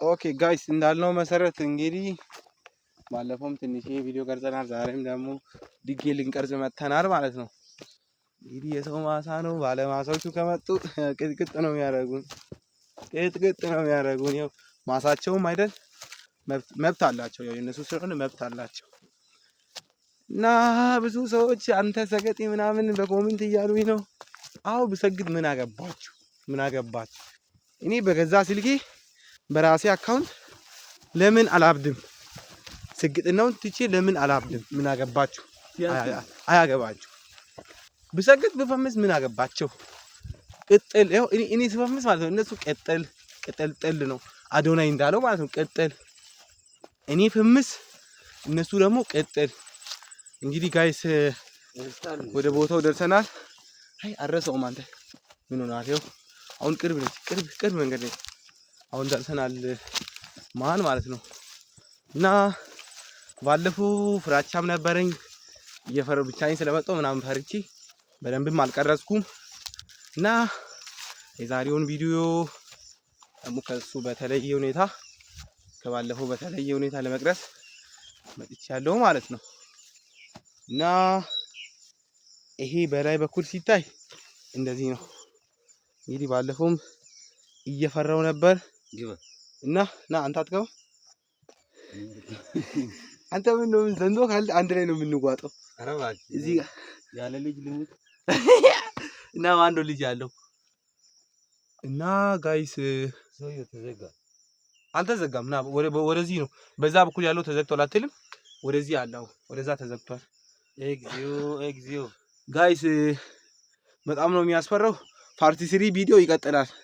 ኦኬ ጋይስ እንዳልነው መሰረት እንግዲህ ባለፈውም ትንሽ ቪዲዮ ቀርጸናል። ዛሬም ደግሞ ድጌ ልንቀርጽ መተናል ማለት ነው። እንግዲህ የሰው ማሳ ነው። ባለማሳዎቹ ከመጡ ቅጥቅጥ ነው የሚያደርጉን። ያው ማሳቸውም አይደል መብት አላቸው። ያው የነሱ ስለሆነ መብት አላቸው። እና ብዙ ሰዎች አንተ ሰገጤ ምናምን በኮሜንት እያሉኝ ነው። አዎ ብሰግድ ምን አገባችሁ? እኔ በገዛ ስልኬ በራሴ አካውንት ለምን አላብድም? ስግጥናውን ትቼ ለምን አላብድም? ምን አገባችሁ? አያገባችሁ። ብሰግጥ ብፈምስ ምን አገባቸው? ቅጥል ያው እኔ ስፈምስ ማለት ነው። እነሱ ቅጥል ነው አዶናይ እንዳለው ማለት ነው። ቅጥል እኔ ፍምስ እነሱ ደግሞ ቅጥል። እንግዲህ ጋይስ ወደ ቦታው ደርሰናል። አይ አረሰውም አንተ ምን ሆናል? ይኸው አሁን ቅርብ መንገድ ላይ አሁን ደርሰናል ማለት ነው። እና ባለፈው ፍራቻም ነበረኝ እየፈረው ብቻዬን ስለመጣሁ ምናምን ፈርቼ በደንብም አልቀረጽኩም። እና የዛሬውን ቪዲዮ ደግሞ ከሱ በተለየ ሁኔታ ከባለፈው በተለየ ሁኔታ ለመቅረጽ መጥቻለሁ ማለት ነው። እና ይሄ በላይ በኩል ሲታይ እንደዚህ ነው። እንግዲህ ባለፈውም እየፈራው ነበር እና አንተ አትገባ አንተ ምን ነው ዘንዶ ካለ አንድ ላይ ነው የምንጓጠው። አረባክ እዚህ ያለ ልጅ ልሙት እና ማን ነው ልጅ ያለው? እና ጋይስ ሰውዬው አልተዘጋም። ና ወደዚህ ነው በዛ በኩል ያለው ተዘግቷል አትልም? ወደዚህ ያለው ወደዛ ተዘግቷል። ኤግዚዮ ጋይስ በጣም ነው የሚያስፈራው። ፓርቲ 3 ቪዲዮ ይቀጥላል።